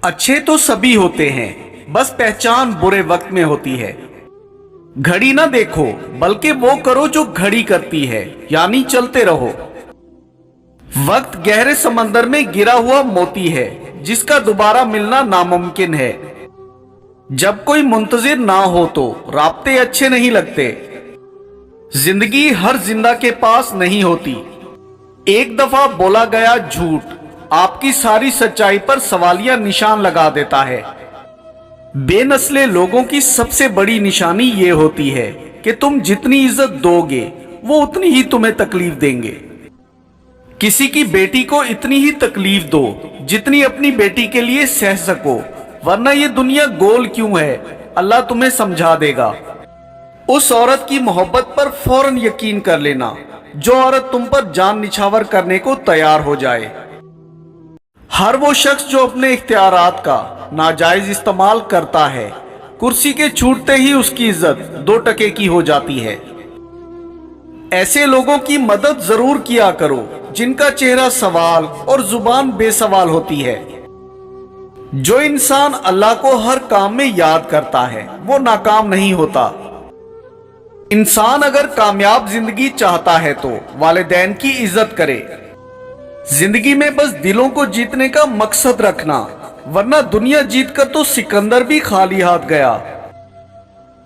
अच्छे तो सभी होते हैं, बस पहचान बुरे वक्त में होती है। घड़ी ना देखो बल्कि वो करो जो घड़ी करती है, यानी चलते रहो। वक्त गहरे समंदर में गिरा हुआ मोती है जिसका दोबारा मिलना नामुमकिन है। जब कोई मुंतजिर ना हो तो राब्ते अच्छे नहीं लगते। जिंदगी हर जिंदा के पास नहीं होती। एक दफा बोला गया झूठ आपकी सारी सच्चाई पर सवालिया निशान लगा देता है। बेनस्ले लोगों की सबसे बड़ी निशानी ये होती है कि तुम जितनी इज्जत दोगे वो उतनी ही तुम्हें तकलीफ देंगे। किसी की बेटी को इतनी ही तकलीफ दो जितनी अपनी बेटी के लिए सह सको, वरना ये दुनिया गोल क्यों है अल्लाह तुम्हें समझा देगा। उस औरत की मोहब्बत पर फौरन यकीन कर लेना जो औरत तुम पर जान निछावर करने को तैयार हो जाए। हर वो शख्स जो अपने इख्तियारात का नाजायज इस्तेमाल करता है, कुर्सी के छूटते ही उसकी इज्जत 2 टके की हो जाती है। ऐसे लोगों की मदद जरूर किया करो जिनका चेहरा सवाल और जुबान बेसवाल होती है। जो इंसान अल्लाह को हर काम में याद करता है वो नाकाम नहीं होता। इंसान अगर कामयाब जिंदगी चाहता है तो वालिदैन की इज्जत करे। जिंदगी में बस दिलों को जीतने का मकसद रखना, वरना दुनिया जीतकर तो सिकंदर भी खाली हाथ गया।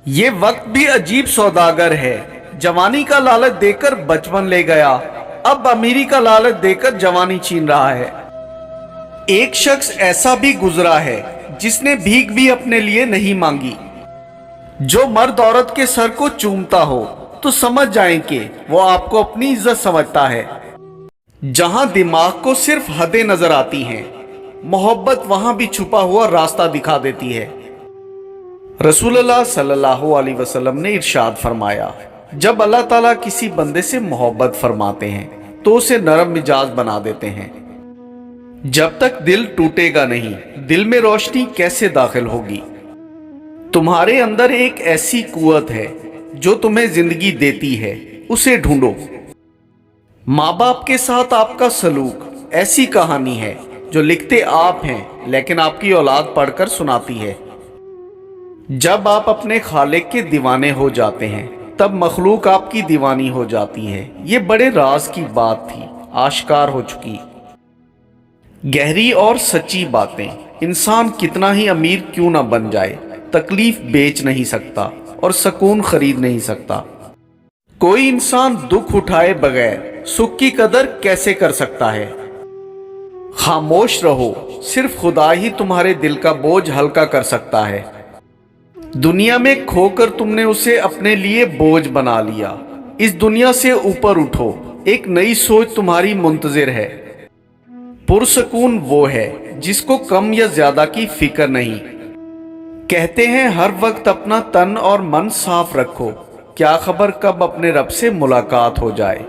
ये वक्त भी अजीब सौदागर है, जवानी का लालच देकर बचपन ले गया, अब अमीरी का लालच देकर जवानी छीन रहा है। एक शख्स ऐसा भी गुजरा है जिसने भीख भी अपने लिए नहीं मांगी। जो मर्द औरत के सर को चूमता हो तो समझ जाएं कि वो आपको अपनी इज्जत समझता है। जहां दिमाग को सिर्फ हदें नजर आती हैं, मोहब्बत वहां भी छुपा हुआ रास्ता दिखा देती है। रसूलुल्लाह सल्लल्लाहु अलैहि वसल्लम ने इरशाद फरमाया, जब अल्लाह ताला किसी बंदे से मोहब्बत फरमाते हैं तो उसे नरम मिजाज बना देते हैं। जब तक दिल टूटेगा नहीं, दिल में रोशनी कैसे दाखिल होगी। तुम्हारे अंदर एक ऐसी कुव्वत है जो तुम्हें जिंदगी देती है, उसे ढूंढो। माँ बाप के साथ आपका सलूक ऐसी कहानी है जो लिखते आप हैं लेकिन आपकी औलाद पढ़कर सुनाती है। जब आप अपने खालिक के दीवाने हो जाते हैं तब मखलूक आपकी दीवानी हो जाती है। ये बड़े राज की बात थी, आश्कार हो चुकी। गहरी और सच्ची बातें। इंसान कितना ही अमीर क्यों ना बन जाए, तकलीफ बेच नहीं सकता और सुकून खरीद नहीं सकता। कोई इंसान दुख उठाए बगैर सुख की कदर कैसे कर सकता है। खामोश रहो, सिर्फ खुदा ही तुम्हारे दिल का बोझ हल्का कर सकता है। दुनिया में खोकर तुमने उसे अपने लिए बोझ बना लिया। इस दुनिया से ऊपर उठो, एक नई सोच तुम्हारी मुंतजिर है। पुरसकून वो है जिसको कम या ज्यादा की फिक्र नहीं। कहते हैं हर वक्त अपना तन और मन साफ रखो, क्या खबर कब अपने रब से मुलाकात हो जाए।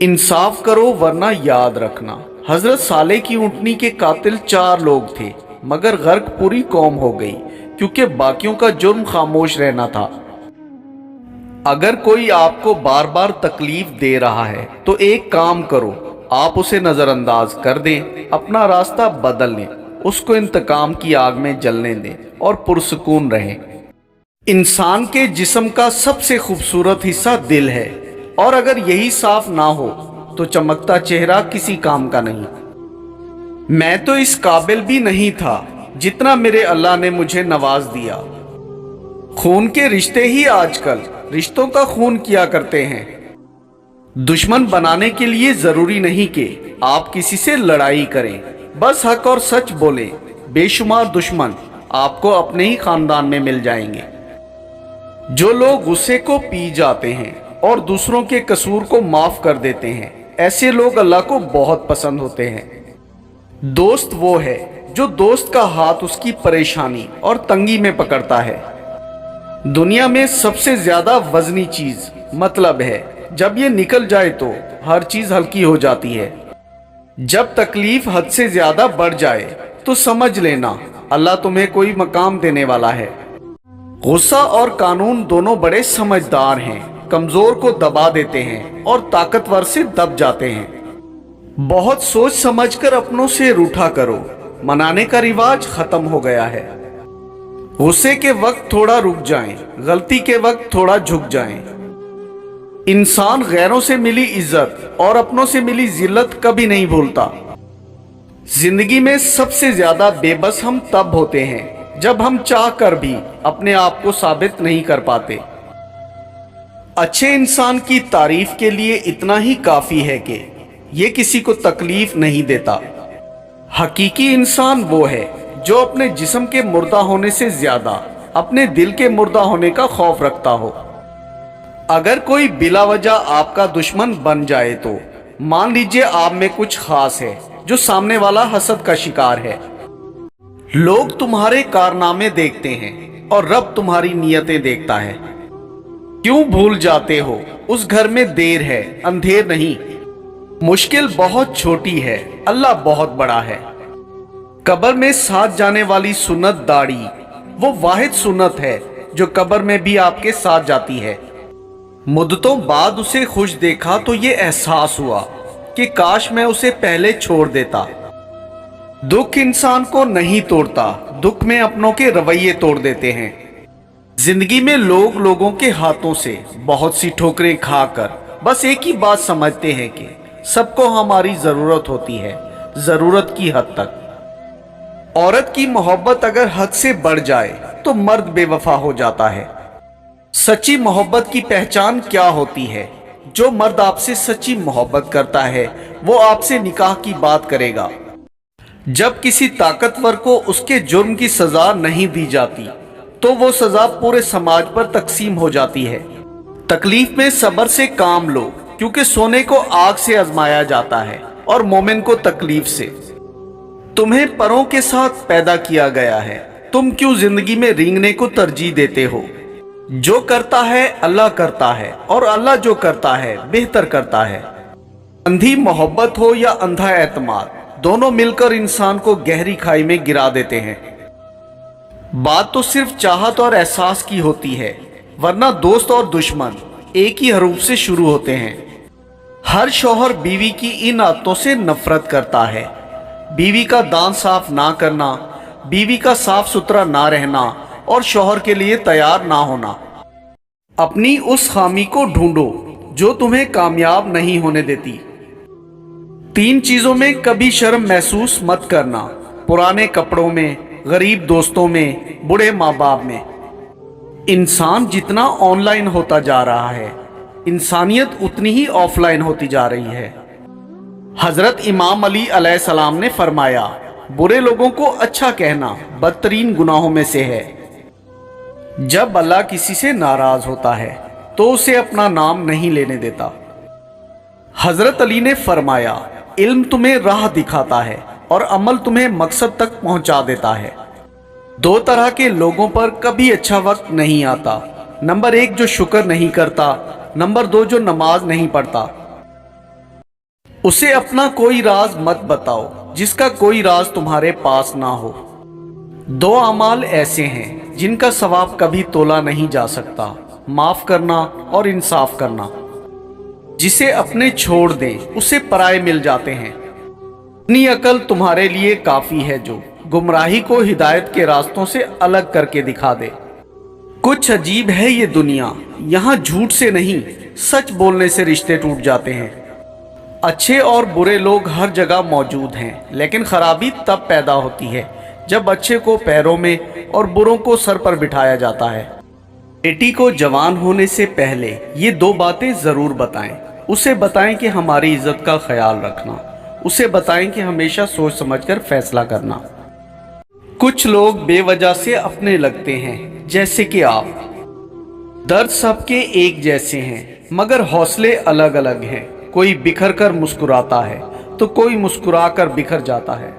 इंसाफ करो वरना याद रखना, हजरत साले की ऊंटनी के कातिल 4 लोग थे, मगर गर्क पूरी कौम हो गई क्योंकि बाकियों का जुर्म खामोश रहना था। अगर कोई आपको बार बार तकलीफ दे रहा है तो एक काम करो, आप उसे नजरअंदाज कर दें, अपना रास्ता बदल लें, उसको इंतकाम की आग में जलने दें और पुरसुकून रहें। इंसान के जिस्म का सबसे खूबसूरत हिस्सा दिल है, और अगर यही साफ ना हो तो चमकता चेहरा किसी काम का नहीं। मैं तो इस काबिल भी नहीं था जितना मेरे अल्लाह ने मुझे नवाज दिया। खून के रिश्ते ही आजकल रिश्तों का खून किया करते हैं। दुश्मन बनाने के लिए जरूरी नहीं कि आप किसी से लड़ाई करें, बस हक और सच बोलें। बेशुमार दुश्मन आपको अपने ही खानदान में मिल जाएंगे। जो लोग गुस्से को पी जाते हैं और दूसरों के कसूर को माफ कर देते हैं, ऐसे लोग अल्लाह को बहुत पसंद होते हैं। दोस्त वो है जो दोस्त का हाथ उसकी परेशानी और तंगी में पकड़ता है। दुनिया में सबसे ज्यादा वजनी चीज मतलब है, जब ये निकल जाए तो हर चीज हल्की हो जाती है। जब तकलीफ हद से ज्यादा बढ़ जाए तो समझ लेना अल्लाह तुम्हें कोई मकाम देने वाला है। गुस्सा और कानून दोनों बड़े समझदार हैं, कमजोर को दबा देते हैं और ताकतवर से दब जाते हैं। बहुत सोच समझकर अपनों से रूठा करो, मनाने का रिवाज खत्म हो गया है। गुस्से के वक्त थोड़ा रुक जाएं, गलती के वक्त थोड़ा झुक जाएं। इंसान गैरों से मिली इज्जत और अपनों से मिली जिल्लत कभी नहीं भूलता। जिंदगी में सबसे ज्यादा बेबस हम तब होते हैं जब हम चाह कर भी अपने आप को साबित नहीं कर पाते। अच्छे इंसान की तारीफ के लिए इतना ही काफी है कि ये किसी को तकलीफ नहीं देता। हकीकी इंसान वो है जो अपने जिस्म के मुर्दा होने से ज्यादा अपने दिल के मुर्दा होने का खौफ रखता हो। अगर कोई बिला वजह आपका दुश्मन बन जाए तो मान लीजिए आप में कुछ खास है जो सामने वाला हसद का शिकार है। लोग तुम्हारे कारनामे देखते हैं और रब तुम्हारी नियतें देखता है। क्यों भूल जाते हो उस घर में देर है, अंधेर नहीं। मुश्किल बहुत छोटी है, अल्लाह बहुत बड़ा है। कब्र में साथ जाने वाली सुन्नत दाढ़ी वो वाहिद सुन्नत है जो कब्र में भी आपके साथ जाती है। मुद्दतों बाद उसे खुश देखा तो ये एहसास हुआ कि काश मैं उसे पहले छोड़ देता। दुख इंसान को नहीं तोड़ता, दुख में अपनों के रवैये तोड़ देते हैं। जिंदगी में लोग लोगों के हाथों से बहुत सी ठोकरें खाकर बस एक ही बात समझते हैं कि सबको हमारी जरूरत होती है, जरूरत की हद तक। औरत की मोहब्बत अगर हद से बढ़ जाए तो मर्द बेवफा हो जाता है। सच्ची मोहब्बत की पहचान क्या होती है? जो मर्द आपसे सच्ची मोहब्बत करता है वो आपसे निकाह की बात करेगा। जब किसी ताकतवर को उसके जुर्म की सजा नहीं दी जाती तो वो सजा पूरे समाज पर तकसीम हो जाती है। तकलीफ में सब्र से काम लो, क्योंकि सोने को आग से आजमाया जाता है और मोमिन को तकलीफ से। तुम्हें परों के साथ पैदा किया गया है, तुम क्यों जिंदगी में रेंगने को तरजीह देते हो? जो करता है अल्लाह करता है और अल्लाह जो करता है बेहतर करता है। अंधी मोहब्बत हो या अंधा एतमाद, दोनों मिलकर इंसान को गहरी खाई में गिरा देते हैं। बात तो सिर्फ चाहत और एहसास की होती है, वरना दोस्त और दुश्मन एक ही हरूफ से शुरू होते हैं। हर शौहर बीवी की इन आदतों से नफरत करता है। बीवी का दांत साफ ना करना, बीवी का साफ सुथरा ना रहना और शौहर के लिए तैयार ना होना। अपनी उस खामी को ढूंढो जो तुम्हें कामयाब नहीं होने देती। 3 चीजों में कभी शर्म महसूस मत करना, पुराने कपड़ों में, गरीब दोस्तों में, बूढ़े माँ बाप में। इंसान जितना ऑनलाइन होता जा रहा है, इंसानियत उतनी ही ऑफलाइन होती जा रही है। हजरत इमाम अली अलैहिस्सलाम ने फरमाया, बुरे लोगों को अच्छा कहना बदतरीन गुनाहों में से है। जब अल्लाह किसी से नाराज होता है तो उसे अपना नाम नहीं लेने देता। हजरत अली ने फरमाया, इल्म तुम्हें राह दिखाता है और अमल तुम्हें मकसद तक पहुंचा देता है। 2 तरह के लोगों पर कभी अच्छा वक्त नहीं आता। नंबर 1 जो शुक्र नहीं करता, नंबर 2 जो नमाज नहीं पढ़ता। उसे अपना कोई राज मत बताओ जिसका कोई राज तुम्हारे पास ना हो। 2 अमाल ऐसे हैं जिनका सवाब कभी तोला नहीं जा सकता, माफ करना और इंसाफ करना। जिसे अपने छोड़ दें उसे पराये मिल जाते हैं। अपनी अकल तुम्हारे लिए काफी है जो गुमराही को हिदायत के रास्तों से अलग करके दिखा दे। कुछ अजीब है ये दुनिया, यहाँ झूठ से नहीं सच बोलने से रिश्ते टूट जाते हैं। अच्छे और बुरे लोग हर जगह मौजूद हैं, लेकिन खराबी तब पैदा होती है जब अच्छे को पैरों में और बुरों को सर पर बिठाया जाता है। बेटी को जवान होने से पहले ये 2 बातें जरूर बताएं। उसे बताएं कि हमारी इज्जत का ख्याल रखना, उसे बताएं कि हमेशा सोच समझकर फैसला करना। कुछ लोग बेवजह से अपने लगते हैं, जैसे कि आप। दर्द सबके एक जैसे हैं, मगर हौसले अलग अलग हैं। कोई बिखर कर मुस्कुराता है तो कोई मुस्कुरा कर बिखर जाता है।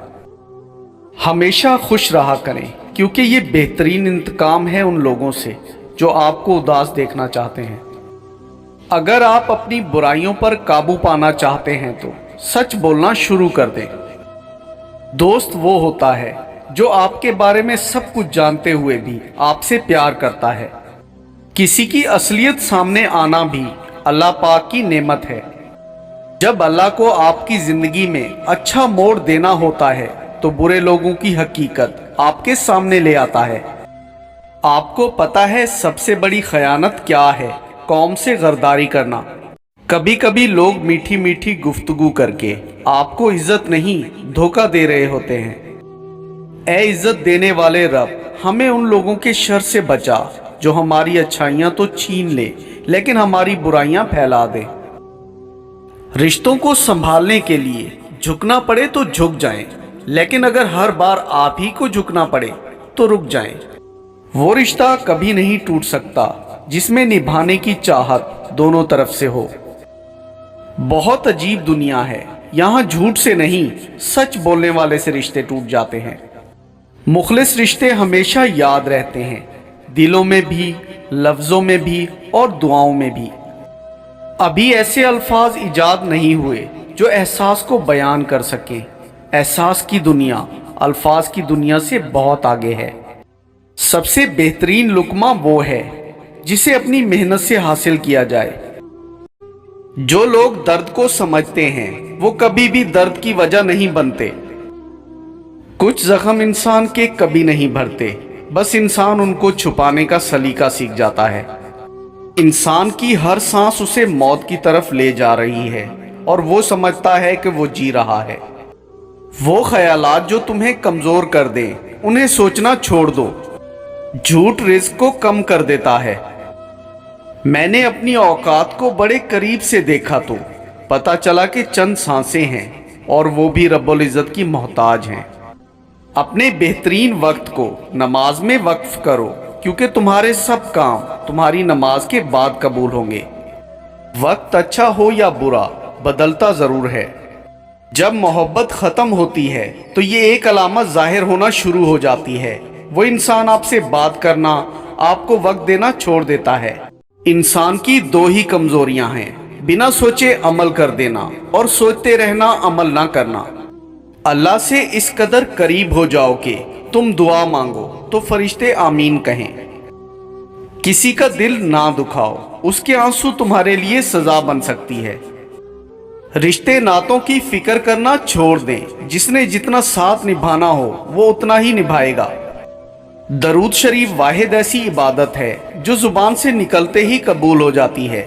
हमेशा खुश रहा करें, क्योंकि ये बेहतरीन इंतकाम है उन लोगों से जो आपको उदास देखना चाहते हैं। अगर आप अपनी बुराइयों पर काबू पाना चाहते हैं तो सच बोलना शुरू कर दें। दोस्त वो होता है जो आपके बारे में सब कुछ जानते हुए भी आपसे प्यार करता है। किसी की असलियत सामने आना भी अल्लाह पाक की नेमत है। जब अल्लाह को आपकी जिंदगी में अच्छा मोड़ देना होता है तो बुरे लोगों की हकीकत आपके सामने ले आता है। आपको पता है सबसे बड़ी खयानत क्या है? कौम से गद्दारी करना। कभी कभी लोग मीठी मीठी गुफ्तगू करके आपको इज्जत नहीं धोखा दे रहे होते हैं। ए इज्जत देने वाले रब, हमें उन लोगों के शर से बचा जो हमारी अच्छाइयां तो छीन ले लेकिन हमारी बुराइयां फैला दे। रिश्तों को संभालने के लिए झुकना पड़े तो झुक जाएं, लेकिन अगर हर बार आप ही को झुकना पड़े तो रुक जाएं। वो रिश्ता कभी नहीं टूट सकता जिसमें निभाने की चाहत दोनों तरफ से हो। बहुत अजीब दुनिया है, यहाँ झूठ से नहीं सच बोलने वाले से रिश्ते टूट जाते हैं। मुखलिस रिश्ते हमेशा याद रहते हैं, दिलों में भी, लफ्जों में भी और दुआओं में भी। अभी ऐसे अल्फाज इजाद नहीं हुए जो एहसास को बयान कर सकें। एहसास की दुनिया अल्फाज की दुनिया से बहुत आगे है। सबसे बेहतरीन लुक्मा वो है जिसे अपनी मेहनत से हासिल किया जाए। जो लोग दर्द को समझते हैं वो कभी भी दर्द की वजह नहीं बनते। कुछ जख्म इंसान के कभी नहीं भरते, बस इंसान उनको छुपाने का सलीका सीख जाता है। इंसान की हर सांस उसे मौत की तरफ ले जा रही है और वो समझता है कि वो जी रहा है। वो ख्यालात जो तुम्हें कमजोर कर दें उन्हें सोचना छोड़ दो। झूठ रिस्क को कम कर देता है। मैंने अपनी औकात को बड़े करीब से देखा तो पता चला कि चंद सांसें हैं और वो भी रब्बुल इज़्ज़त की मोहताज हैं। अपने बेहतरीन वक्त को नमाज में वक्फ करो, क्योंकि तुम्हारे सब काम तुम्हारी नमाज के बाद कबूल होंगे। वक्त अच्छा हो या बुरा बदलता ज़रूर है। जब मोहब्बत ख़त्म होती है तो ये एक अलामत ज़ाहिर होना शुरू हो जाती है। वो इंसान आपसे बात करना, आपको वक्त देना छोड़ देता है। इंसान की दो ही कमज़ोरियां हैं, बिना सोचे अमल कर देना और सोचते रहना अमल ना करना। अल्लाह से इस कदर करीब हो जाओ कि तुम दुआ मांगो तो फरिश्ते आमीन कहें। किसी का दिल ना दुखाओ, उसके आंसू तुम्हारे लिए सजा बन सकती है। रिश्ते नातों की फिक्र करना छोड़ दें। जिसने जितना साथ निभाना हो वो उतना ही निभाएगा। दरूद शरीफ वाहिद ऐसी इबादत है जो जुबान से निकलते ही कबूल हो जाती है।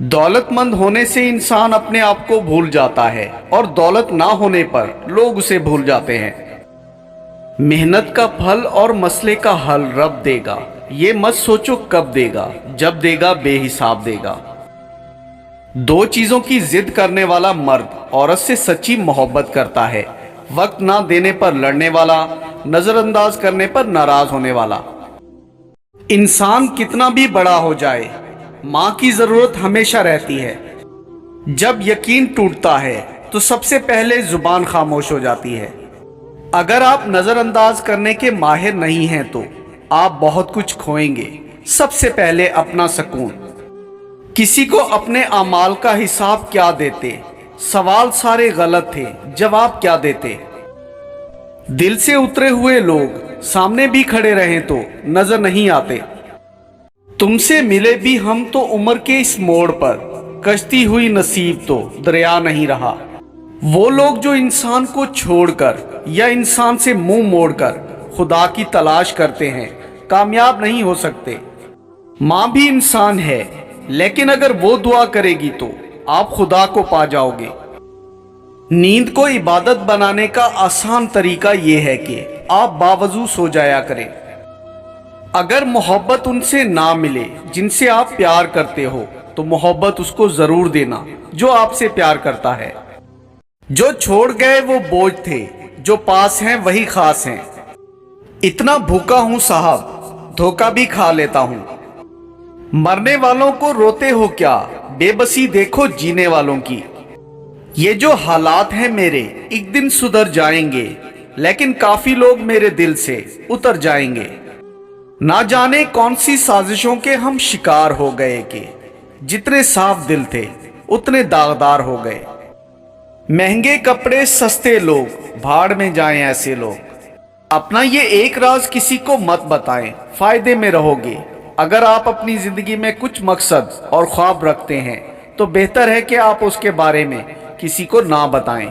दौलतमंद होने से इंसान अपने आप को भूल जाता है और दौलत ना होने पर लोग उसे भूल जाते हैं। मेहनत का फल और मसले का हल रब देगा, ये मत सोचो कब देगा, जब देगा बेहिसाब देगा। दो चीजों की जिद करने वाला मर्द औरत से सच्ची मोहब्बत करता है। वक्त ना देने पर लड़ने वाला, नजरअंदाज करने पर नाराज होने वाला। इंसान कितना भी बड़ा हो जाए, माँ की जरूरत हमेशा रहती है। जब यकीन टूटता है तो सबसे पहले जुबान खामोश हो जाती है। अगर आप नजरअंदाज करने के माहिर नहीं हैं तो आप बहुत कुछ खोएंगे। सबसे पहले अपना सुकून। किसी को अपने अमाल का हिसाब क्या देते? सवाल सारे गलत थे, जवाब क्या देते? दिल से उतरे हुए लोग सामने भी खड़े रहें तो नजर नहीं आते। तुमसे मिले भी हम तो उम्र के इस मोड़ पर, कश्ती हुई नसीब तो दरिया नहीं रहा। वो लोग जो इंसान को छोड़कर या इंसान से मुंह मोड़कर खुदा की तलाश करते हैं कामयाब नहीं हो सकते। माँ भी इंसान है, लेकिन अगर वो दुआ करेगी तो आप खुदा को पा जाओगे। नींद को इबादत बनाने का आसान तरीका यह है कि आप बावजू सो जाया करें। अगर मोहब्बत उनसे ना मिले जिनसे आप प्यार करते हो तो मोहब्बत उसको जरूर देना जो आपसे प्यार करता है। जो छोड़ गए वो बोझ थे, जो पास हैं वही खास हैं। इतना भूखा हूं साहब, धोखा भी खा लेता हूं। मरने वालों को रोते हो क्या, बेबसी देखो जीने वालों की। ये जो हालात हैं मेरे एक दिन सुधर जाएंगे, लेकिन काफी लोग मेरे दिल से उतर जाएंगे। ना जाने कौन सी साजिशों के हम शिकार हो गए कि जितने साफ दिल थे उतने दागदार हो गए। महंगे कपड़े सस्ते लोग, भाड़ में जाएं ऐसे लोग। अपना ये एक राज किसी को मत बताएं, फायदे में रहोगे। अगर आप अपनी जिंदगी में कुछ मकसद और ख्वाब रखते हैं तो बेहतर है कि आप उसके बारे में किसी को ना बताएं।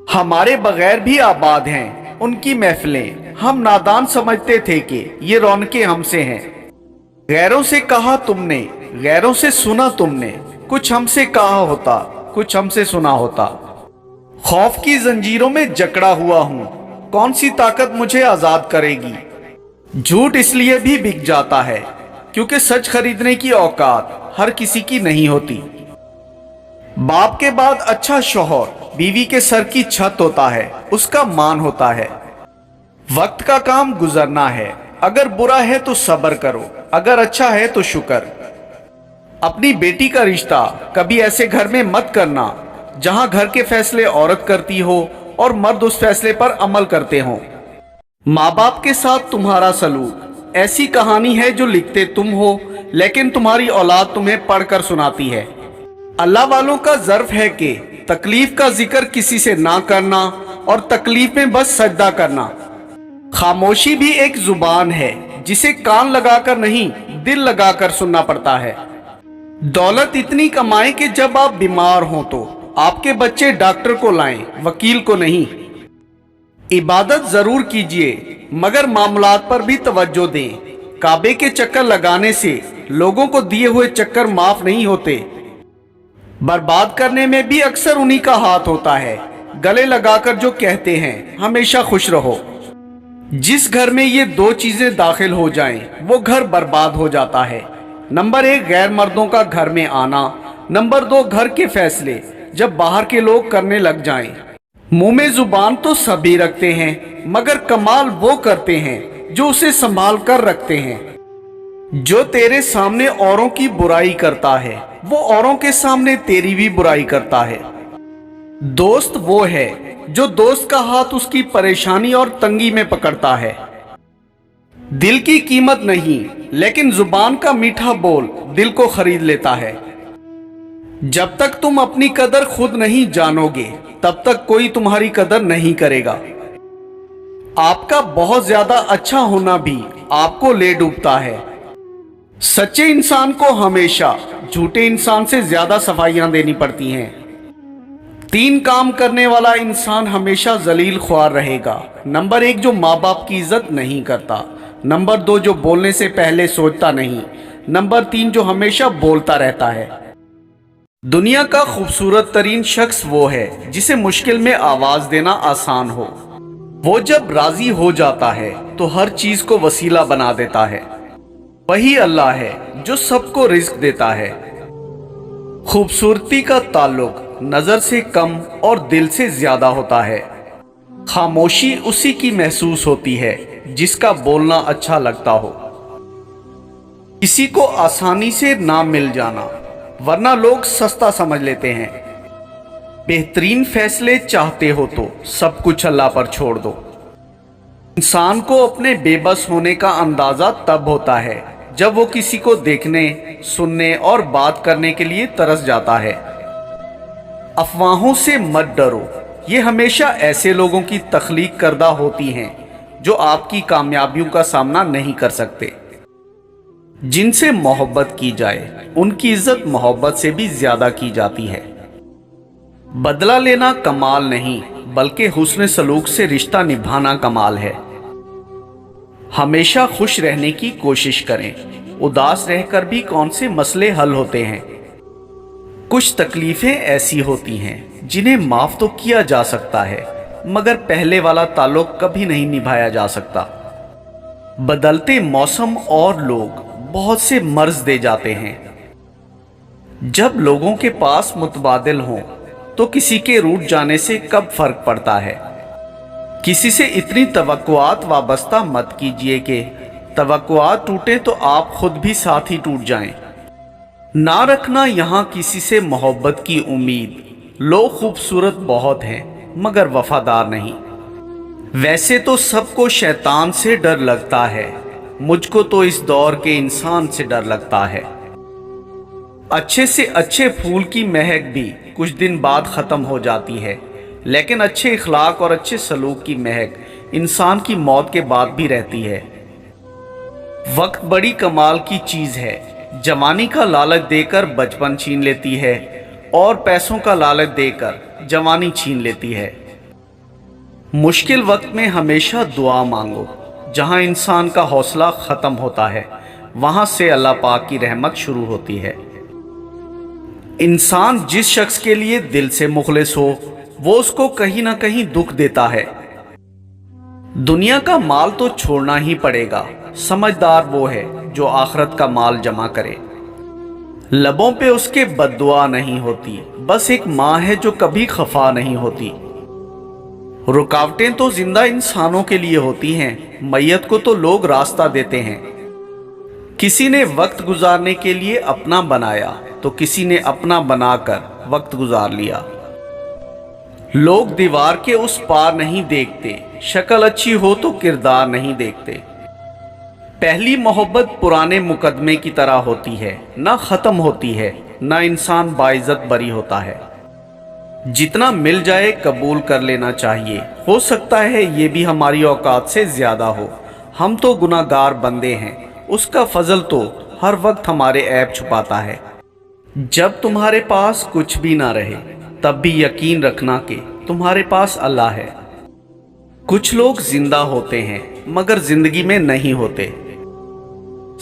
हमारे बगैर भी आबाद हैं उनकी महफिलें। हम नादान समझते थे कि ये रौनकें हमसे हैं। गैरों से कहा तुमने, गैरों से सुना तुमने, कुछ हमसे कहा होता, कुछ हमसे सुना होता। खौफ की जंजीरों में जकड़ा हुआ हूं, कौन सी ताकत मुझे आजाद करेगी। झूठ इसलिए भी बिक जाता है क्योंकि सच खरीदने की औकात हर किसी की नहीं होती। बाप के बाद अच्छा शौहर बीवी के सर की छत होता है, उसका मान होता है। वक्त का काम गुजरना है, अगर बुरा है तो सब्र करो, अगर अच्छा है तो शुक्र। अपनी बेटी का रिश्ता कभी ऐसे घर में मत करना जहां घर के फैसले औरत करती हो और मर्द उस फैसले पर अमल करते हो। माँ बाप के साथ तुम्हारा सलूक ऐसी कहानी है जो लिखते तुम हो, लेकिन तुम्हारी औलाद तुम्हें पढ़कर सुनाती है। अल्लाह वालों का ज़र्फ है कि तकलीफ का जिक्र किसी से ना करना और तकलीफ में बस सजदा करना। खामोशी भी एक जुबान है जिसे कान लगाकर नहीं दिल लगाकर सुनना पड़ता है। दौलत इतनी कमाएं कि जब आप बीमार हो तो आपके बच्चे डॉक्टर को लाएं, वकील को नहीं। इबादत जरूर कीजिए मगर मामलात पर भी तवज्जो दें। काबे के चक्कर लगाने से लोगों को दिए हुए चक्कर माफ नहीं होते। बर्बाद करने में भी अक्सर उन्हीं का हाथ होता है। गले लगाकर जो कहते हैं हमेशा खुश रहो। जिस घर में ये दो चीजें दाखिल हो जाएं, वो घर बर्बाद हो जाता है। नंबर 1 गैर मर्दों का घर में आना, नंबर 2 घर के फैसले जब बाहर के लोग करने लग जाएं। मुंह में जुबान तो सभी रखते हैं मगर कमाल वो करते हैं जो उसे संभाल कर रखते हैं। जो तेरे सामने औरों की बुराई करता है वो औरों के सामने तेरी भी बुराई करता है। दोस्त वो है जो दोस्त का हाथ उसकी परेशानी और तंगी में पकड़ता है। दिल की कीमत नहीं लेकिन जुबान का मीठा बोल दिल को खरीद लेता है। जब तक तुम अपनी कदर खुद नहीं जानोगे तब तक कोई तुम्हारी कदर नहीं करेगा। आपका बहुत ज्यादा अच्छा होना भी आपको ले डूबता है। सच्चे इंसान को हमेशा झूठे इंसान से ज्यादा सफाइयां देनी पड़ती हैं। 3 काम करने वाला इंसान हमेशा जलील ख्वार रहेगा। नंबर 1 जो माँ बाप की इज्जत नहीं करता, नंबर 2 जो बोलने से पहले सोचता नहीं, नंबर 3 जो हमेशा बोलता रहता है। दुनिया का खूबसूरत तरीन शख्स वो है जिसे मुश्किल में आवाज देना आसान हो। वो जब राजी हो जाता है तो हर चीज को वसीला बना देता है। वही अल्लाह है जो सबको रिज्क देता है। खूबसूरती का ताल्लुक नजर से कम और दिल से ज्यादा होता है। खामोशी उसी की महसूस होती है जिसका बोलना अच्छा लगता हो। किसी को आसानी से ना मिल जाना वरना लोग सस्ता समझ लेते हैं। बेहतरीन फैसले चाहते हो तो सब कुछ अल्लाह पर छोड़ दो। इंसान को अपने बेबस होने का अंदाजा तब होता है जब वो किसी को देखने, सुनने और बात करने के लिए तरस जाता है। अफवाहों से मत डरो, ये हमेशा ऐसे लोगों की तख्लीक करदा होती हैं जो आपकी कामयाबियों का सामना नहीं कर सकते। जिनसे मोहब्बत की जाए उनकी इज्जत मोहब्बत से भी ज्यादा की जाती है। बदला लेना कमाल नहीं बल्कि हुस्न सलूक से रिश्ता निभाना कमाल है। हमेशा खुश रहने की कोशिश करें, उदास रहकर भी कौन से मसले हल होते हैं। कुछ तकलीफें ऐसी होती हैं जिन्हें माफ तो किया जा सकता है मगर पहले वाला ताल्लुक कभी नहीं निभाया जा सकता। बदलते मौसम और लोग बहुत से मर्ज दे जाते हैं। जब लोगों के पास मुतबादिल हों तो किसी के रूठ जाने से कब फर्क पड़ता है। किसी से इतनी तवक्कुआत वाबस्ता मत कीजिए कि तवक्कुआत टूटे तो आप खुद भी साथ ही टूट जाएं। ना रखना यहाँ किसी से मोहब्बत की उम्मीद। लोग खूबसूरत बहुत हैं मगर वफादार नहीं। वैसे तो सबको शैतान से डर लगता है, मुझको तो इस दौर के इंसान से डर लगता है। अच्छे से अच्छे फूल की महक भी कुछ दिन बाद ख़त्म हो जाती है, लेकिन अच्छे इखलाक और अच्छे सलूक की महक इंसान की मौत के बाद भी रहती है। वक्त बड़ी कमाल की चीज़ है। जवानी का लालच देकर बचपन छीन लेती है और पैसों का लालच देकर जवानी छीन लेती है। मुश्किल वक्त में हमेशा दुआ मांगो। जहां इंसान का हौसला ख़त्म होता है वहां से अल्लाह पाक की रहमत शुरू होती है। इंसान जिस शख्स के लिए दिल से मुखलिस हो वो उसको कहीं ना कहीं दुख देता है। दुनिया का माल तो छोड़ना ही पड़ेगा। समझदार वो है जो आखिरत का माल जमा करे। लबों पे उसके बद्दुआ नहीं होती, बस एक माँ है जो कभी खफा नहीं होती। रुकावटें तो जिंदा इंसानों के लिए होती हैं, मैयत को तो लोग रास्ता देते हैं। किसी ने वक्त गुजारने के लिए अपना बनाया तो किसी ने अपना बनाकर वक्त गुजार लिया। लोग दीवार के उस पार नहीं देखते, शक्ल अच्छी हो तो किरदार नहीं देखते। पहली मोहब्बत पुराने मुकदमे की तरह होती है, ना ख़त्म होती है, ना इंसान बाइज्जत बरी होता है। जितना मिल जाए कबूल कर लेना चाहिए। हो सकता है ये भी हमारी औकात से ज़्यादा हो। हम तो गुनाहगार बंदे हैं, उसका फजल तो हर वक्त हमारे ऐब छुपाता है। जब तुम्हारे पास कुछ भी ना रहे तब भी यकीन रखना कि तुम्हारे पास अल्लाह है। कुछ लोग जिंदा होते हैं मगर जिंदगी में नहीं होते।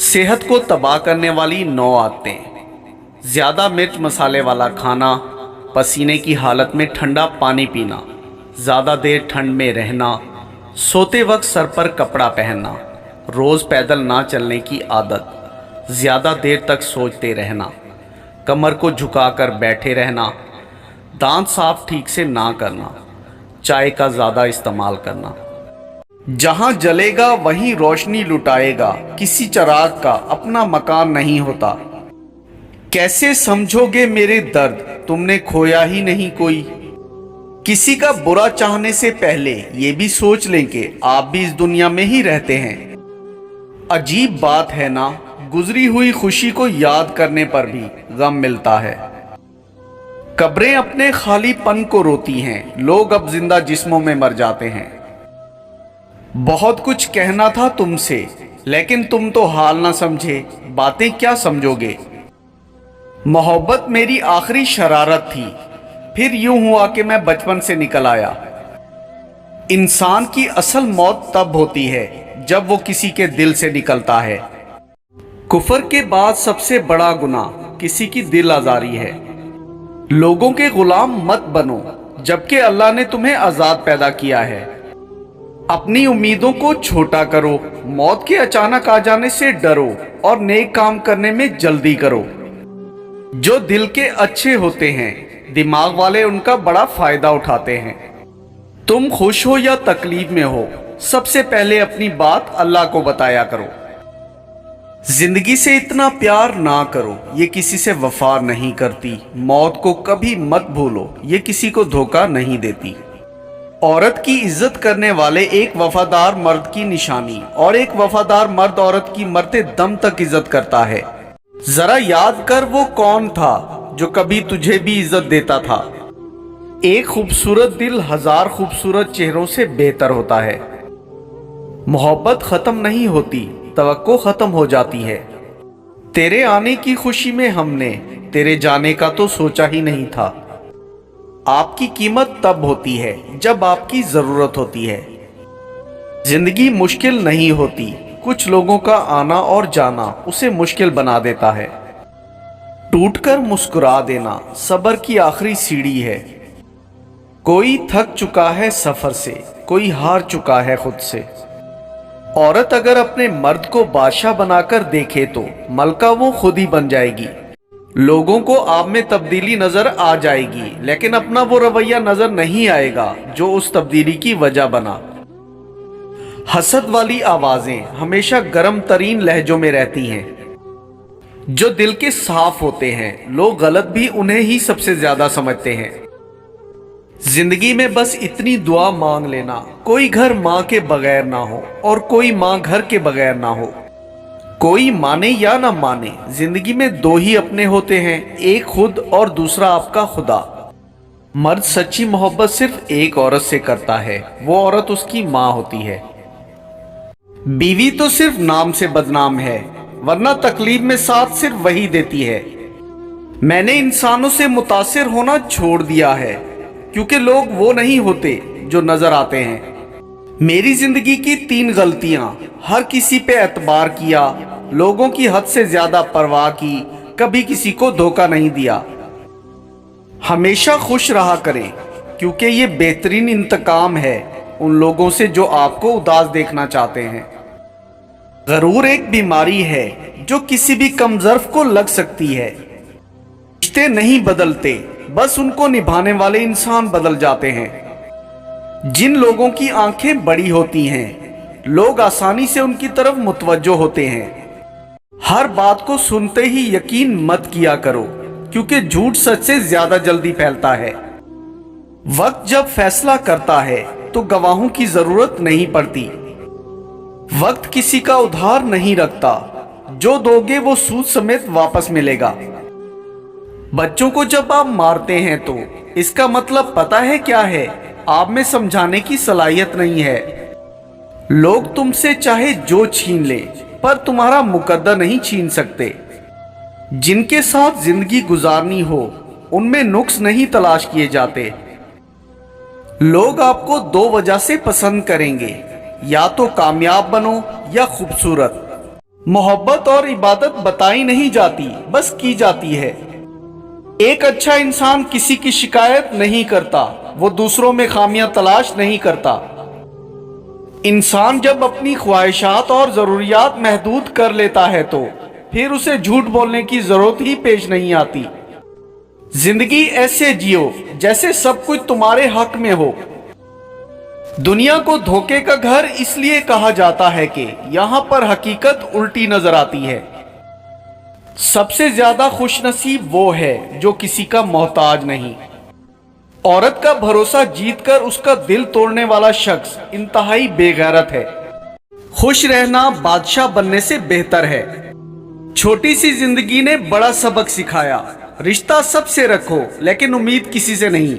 सेहत को तबाह करने वाली 9 आदतें। ज़्यादा मिर्च मसाले वाला खाना, पसीने की हालत में ठंडा पानी पीना, ज़्यादा देर ठंड में रहना, सोते वक्त सर पर कपड़ा पहनना, रोज़ पैदल ना चलने की आदत, ज़्यादा देर तक सोचते रहना, कमर को झुकाकर बैठे रहना, दांत साफ ठीक से ना करना, चाय का ज़्यादा इस्तेमाल करना। जहाँ जलेगा वहीं रोशनी लुटाएगा, किसी चिराग का अपना मकान नहीं होता। कैसे समझोगे मेरे दर्द, तुमने खोया ही नहीं कोई। किसी का बुरा चाहने से पहले ये भी सोच लें कि आप भी इस दुनिया में ही रहते हैं। अजीब बात है ना, गुजरी हुई खुशी को याद करने पर भी गम मिलता है। कब्रें अपने खालीपन को रोती हैं, लोग अब जिंदा जिस्मों में मर जाते हैं। बहुत कुछ कहना था तुमसे लेकिन तुम तो हाल ना समझे, बातें क्या समझोगे। मोहब्बत मेरी आखिरी शरारत थी, फिर यूं हुआ कि मैं बचपन से निकल आया। इंसान की असल मौत तब होती है जब वो किसी के दिल से निकलता है। कुफर के बाद सबसे बड़ा गुनाह किसी की दिल आजारी है। लोगों के गुलाम मत बनो जबकि अल्लाह ने तुम्हें आजाद पैदा किया है। अपनी उम्मीदों को छोटा करो, मौत के अचानक आ जाने से डरो और नेक काम करने में जल्दी करो। जो दिल के अच्छे होते हैं दिमाग वाले उनका बड़ा फायदा उठाते हैं। तुम खुश हो या तकलीफ में हो, सबसे पहले अपनी बात अल्लाह को बताया करो। जिंदगी से इतना प्यार ना करो, ये किसी से वफा नहीं करती। मौत को कभी मत भूलो, ये किसी को धोखा नहीं देती। औरत की इज्जत करने वाले एक वफादार मर्द की निशानी, और एक वफादार मर्द औरत की मरते दम तक इज्जत करता है। जरा याद कर वो कौन था जो कभी तुझे भी इज्जत देता था। एक खूबसूरत दिल 1000 खूबसूरत चेहरों से बेहतर होता है। मोहब्बत खत्म नहीं होती, तवक्को खत्म हो जाती है। तेरे आने की खुशी में हमने तेरे जाने का तो सोचा ही नहीं था। आपकी कीमत तब होती है जब आपकी जरूरत होती है। जिंदगी मुश्किल नहीं होती, कुछ लोगों का आना और जाना उसे मुश्किल बना देता है। टूटकर मुस्कुरा देना सब्र की आखिरी सीढ़ी है। कोई थक चुका है सफर से, कोई हार चुका है खुद से। औरत अगर अपने मर्द को बादशाह बनाकर देखे तो मलका वो खुद ही बन जाएगी। लोगों को आप में तब्दीली नजर आ जाएगी लेकिन अपना वो रवैया नजर नहीं आएगा जो उस तब्दीली की वजह बना। हसद वाली आवाजें हमेशा गर्म तरीन लहजों में रहती हैं। जो दिल के साफ होते हैं लोग गलत भी उन्हें ही सबसे ज्यादा समझते हैं। जिंदगी में बस इतनी दुआ मांग लेना, कोई घर माँ के बगैर ना हो और कोई माँ घर के बगैर ना हो। कोई माने या ना माने, जिंदगी में 2 ही अपने होते हैं, एक खुद और दूसरा आपका खुदा। मर्द सच्ची मोहब्बत सिर्फ एक औरत से करता है, वो औरत उसकी माँ होती है। बीवी तो सिर्फ नाम से बदनाम है, वरना तकलीफ में साथ सिर्फ वही देती है। मैंने इंसानों से मुतासिर होना छोड़ दिया है क्योंकि लोग वो नहीं होते जो नजर आते हैं। मेरी जिंदगी की 3 गलतियां: हर किसी पे एतबार किया, लोगों की हद से ज्यादा परवाह की, कभी किसी को धोखा नहीं दिया। हमेशा खुश रहा करें, क्योंकि ये बेहतरीन इंतकाम है उन लोगों से जो आपको उदास देखना चाहते हैं। गरूर एक बीमारी है जो किसी भी कमजोर को लग सकती है। रिश्ते नहीं बदलते, बस उनको निभाने वाले इंसान बदल जाते हैं। जिन लोगों की आंखें बड़ी होती हैं, लोग आसानी से उनकी तरफ मुतवज्जो होते हैं। हर बात को सुनते ही यकीन मत किया करो, क्योंकि झूठ सच से ज्यादा जल्दी फैलता है। वक्त जब फैसला करता है तो गवाहों की जरूरत नहीं पड़ती। वक्त किसी का उधार नहीं रखता, जो दोगे वो सूद समेत वापस मिलेगा। बच्चों को जब आप मारते हैं तो इसका मतलब पता है क्या है? आप में समझाने की सलाहियत नहीं है। लोग तुमसे चाहे जो छीन ले, पर तुम्हारा मुकद्दर नहीं छीन सकते। जिनके साथ जिंदगी गुजारनी हो, उनमें नुक्स नहीं तलाश किए जाते। लोग आपको 2 वजह से पसंद करेंगे, या तो कामयाब बनो या खूबसूरत। मोहब्बत और इबादत बताई नहीं जाती, बस की जाती है। एक अच्छा इंसान किसी की शिकायत नहीं करता, वो दूसरों में खामियां तलाश नहीं करता। इंसान जब अपनी ख्वाहिशात और जरूरियात महदूद कर लेता है तो फिर उसे झूठ बोलने की जरूरत ही पेश नहीं आती। जिंदगी ऐसे जियो जैसे सब कुछ तुम्हारे हक में हो। दुनिया को धोखे का घर इसलिए कहा जाता है कि यहां पर हकीकत उल्टी नजर आती है। सबसे ज्यादा खुशनसीब वो है जो किसी का मोहताज नहीं। औरत का भरोसा जीतकर उसका दिल तोड़ने वाला शख्स इंतहाई बेगैरत है। खुश रहना बादशाह बनने से बेहतर है। छोटी सी जिंदगी ने बड़ा सबक सिखाया, रिश्ता सबसे रखो लेकिन उम्मीद किसी से नहीं।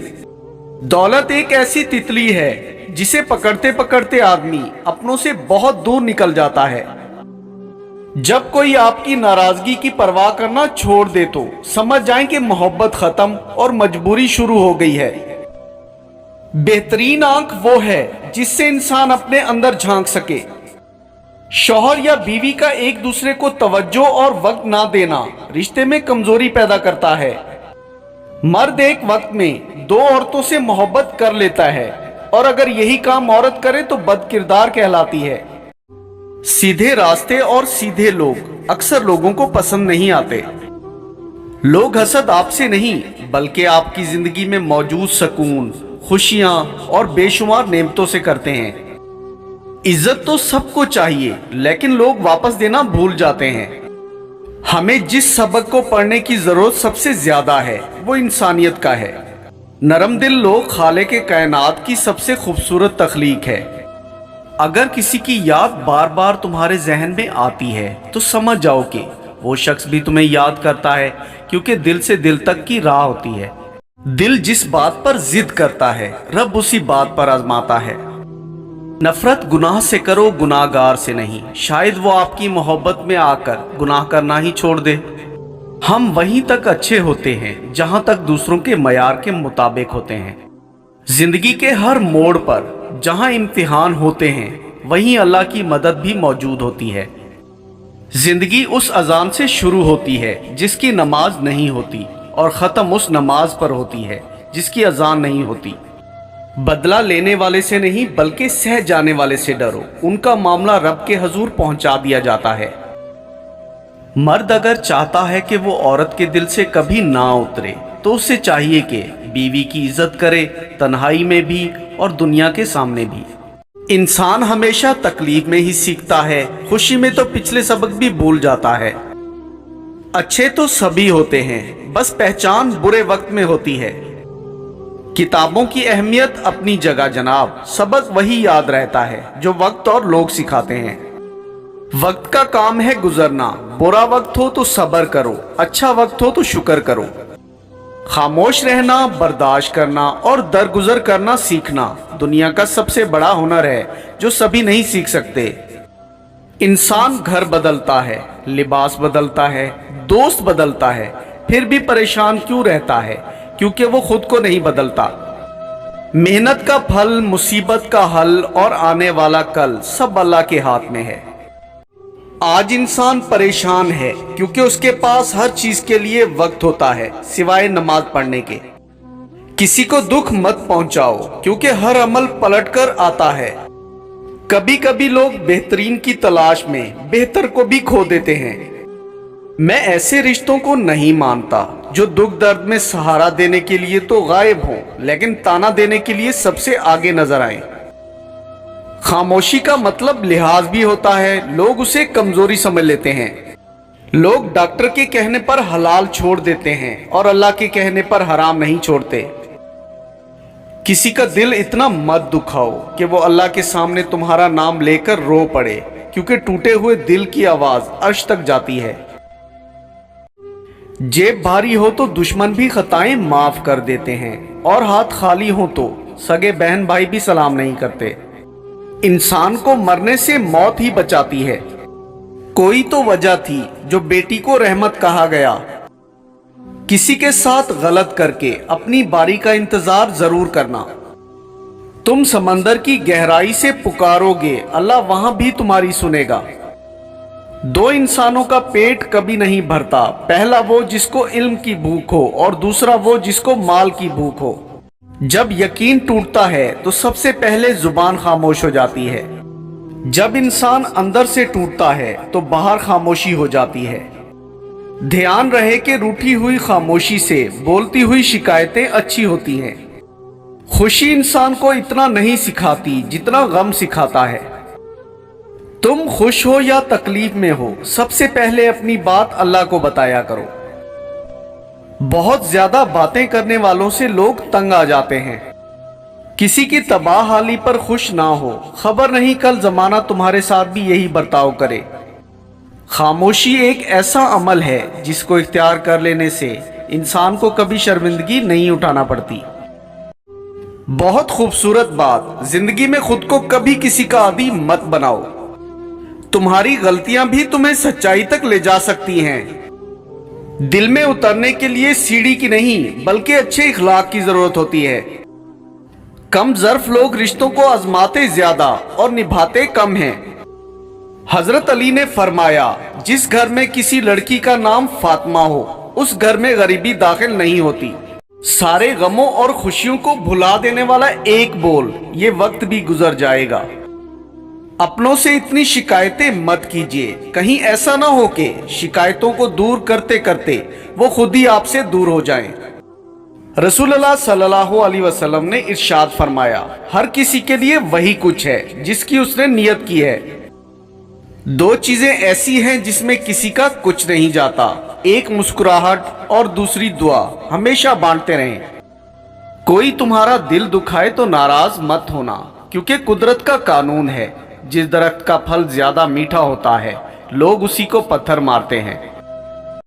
दौलत एक ऐसी तितली है जिसे पकड़ते पकड़ते आदमी अपनों से बहुत दूर निकल जाता है। जब कोई आपकी नाराजगी की परवाह करना छोड़ दे तो समझ जाएं कि मोहब्बत खत्म और मजबूरी शुरू हो गई है। बेहतरीन आंख वो है जिससे इंसान अपने अंदर झांक सके। शौहर या बीवी का एक दूसरे को तवज्जो और वक्त ना देना रिश्ते में कमजोरी पैदा करता है। मर्द एक वक्त में 2 औरतों से मोहब्बत कर लेता है, और अगर यही काम औरत करे तो बदकिरदार कहलाती है। सीधे रास्ते और सीधे लोग अक्सर लोगों को पसंद नहीं आते। लोग हसद आपसे नहीं, बल्कि आपकी जिंदगी में मौजूद सुकून, खुशियां और बेशुमार नेमतों से करते हैं। इज्जत तो सबको चाहिए, लेकिन लोग वापस देना भूल जाते हैं। हमें जिस सबक को पढ़ने की जरूरत सबसे ज्यादा है वो इंसानियत का है। नरम दिल लोग खालिक के कायनात की सबसे खूबसूरत तख्लीक है। अगर किसी की याद बार बार तुम्हारे जहन में आती है तो समझ जाओ कि वो शख्स भी तुम्हें याद करता है, क्योंकि दिल से दिल तक की राह होती है। दिल जिस बात पर जिद करता है, रब उसी बात पर आजमाता है। नफरत गुनाह से करो, गुनाहगार से नहीं। शायद वो आपकी मोहब्बत में आकर गुनाह करना ही छोड़ दे। हम वहीं तक अच्छे होते हैं जहां तक दूसरों के मयार के मुताबिक होते हैं। जिंदगी के हर मोड़ पर जहां इम्तिहान होते हैं, वहीं अल्लाह की मदद भी मौजूद होती है। जिंदगी उस अजान से शुरू होती है जिसकी नमाज नहीं होती, और ख़त्म उस नमाज पर होती है जिसकी अजान नहीं होती। बदला लेने वाले से नहीं, बल्कि सह जाने वाले से डरो। उनका मामला रब के हजूर पहुंचा दिया जाता है। मर्द अगर चाहता है कि वो औरत के दिल से कभी ना उतरे, तो उसे चाहिए कि बीवी की इज्जत करे, तन्हाई में भी और दुनिया के सामने भी। इंसान हमेशा तकलीफ में ही सीखता है, खुशी में तो पिछले सबक भी भूल जाता है। अच्छे तो सभी होते हैं, बस पहचान बुरे वक्त में होती है। किताबों की अहमियत अपनी जगह जनाब, सबक वही याद रहता है जो वक्त और लोग सिखाते हैं। वक्त का काम है गुजरना, बुरा वक्त हो तो सब्र करो, अच्छा वक्त हो तो शुक्र करो। खामोश रहना, बर्दाश्त करना और दरगुजर करना सीखना दुनिया का सबसे बड़ा हुनर है जो सभी नहीं सीख सकते। इंसान घर बदलता है, लिबास बदलता है, दोस्त बदलता है, फिर भी परेशान क्यों रहता है? क्योंकि वो खुद को नहीं बदलता। मेहनत का फल, मुसीबत का हल और आने वाला कल सब अल्लाह के हाथ में है। आज इंसान परेशान है क्योंकि उसके पास हर चीज के लिए वक्त होता है सिवाय नमाज पढ़ने के। किसी को दुख मत पहुंचाओ क्योंकि हर अमल पलटकर आता है। कभी कभी लोग बेहतरीन की तलाश में बेहतर को भी खो देते हैं। मैं ऐसे रिश्तों को नहीं मानता जो दुख दर्द में सहारा देने के लिए तो गायब हों लेकिन ताना देने के लिए सबसे आगे नजर आए। खामोशी का मतलब लिहाज भी होता है, लोग उसे कमजोरी समझ लेते हैं। लोग डॉक्टर के कहने पर हलाल छोड़ देते हैं और अल्लाह के कहने पर हराम नहीं छोड़ते। किसी का दिल इतना मत दुखाओ कि वो अल्लाह के सामने तुम्हारा नाम लेकर रो पड़े, क्योंकि टूटे हुए दिल की आवाज अर्श तक जाती है। जेब भारी हो तो दुश्मन भी खताएं माफ कर देते हैं और हाथ खाली हो तो सगे बहन भाई भी सलाम नहीं करते। इंसान को मरने से मौत ही बचाती है। कोई तो वजह थी जो बेटी को रहमत कहा गया। किसी के साथ गलत करके अपनी बारी का इंतजार जरूर करना। तुम समंदर की गहराई से पुकारोगे, अल्लाह वहां भी तुम्हारी सुनेगा। दो इंसानों का पेट कभी नहीं भरता, पहला वो जिसको इल्म की भूख हो और दूसरा वो जिसको माल की भूख हो। जब यकीन टूटता है तो सबसे पहले जुबान खामोश हो जाती है। जब इंसान अंदर से टूटता है तो बाहर खामोशी हो जाती है। ध्यान रहे कि रूठी हुई खामोशी से बोलती हुई शिकायतें अच्छी होती हैं। खुशी इंसान को इतना नहीं सिखाती जितना गम सिखाता है। तुम खुश हो या तकलीफ में हो, सबसे पहले अपनी बात अल्लाह को बताया करो। बहुत ज्यादा बातें करने वालों से लोग तंग आ जाते हैं। किसी की तबाह हाली पर खुश ना हो, खबर नहीं कल जमाना तुम्हारे साथ भी यही बर्ताव करे। खामोशी एक ऐसा अमल है जिसको इख्तियार कर लेने से इंसान को कभी शर्मिंदगी नहीं उठाना पड़ती। बहुत खूबसूरत बात, जिंदगी में खुद को कभी किसी का आदी मत बनाओ। तुम्हारी गलतियां भी तुम्हें सच्चाई तक ले जा सकती हैं। दिल में उतरने के लिए सीढ़ी की नहीं बल्कि अच्छे इखलाक की जरूरत होती है। कम ज़र्फ लोग रिश्तों को आजमाते ज्यादा और निभाते कम हैं। हजरत अली ने फरमाया, जिस घर में किसी लड़की का नाम फातिमा हो उस घर में गरीबी दाखिल नहीं होती। सारे गमों और खुशियों को भुला देने वाला एक बोल, ये वक्त भी गुजर जाएगा। अपनों से इतनी शिकायतें मत कीजिए, कहीं ऐसा ना हो कि शिकायतों को दूर करते करते वो खुद ही आपसे दूर हो जाएं। रसूलुल्लाह सल्लल्लाहु अलैहि वसल्लम ने इरशाद फरमाया, हर किसी के लिए वही कुछ है जिसकी उसने नियत की है। दो चीजें ऐसी हैं जिसमें किसी का कुछ नहीं जाता, एक मुस्कुराहट और दूसरी दुआ। हमेशा बांटते रहें। कोई तुम्हारा दिल दुखाए तो नाराज मत होना, क्योंकि कुदरत का कानून है, जिस दरख्त का फल ज्यादा मीठा होता है लोग उसी को पत्थर मारते हैं।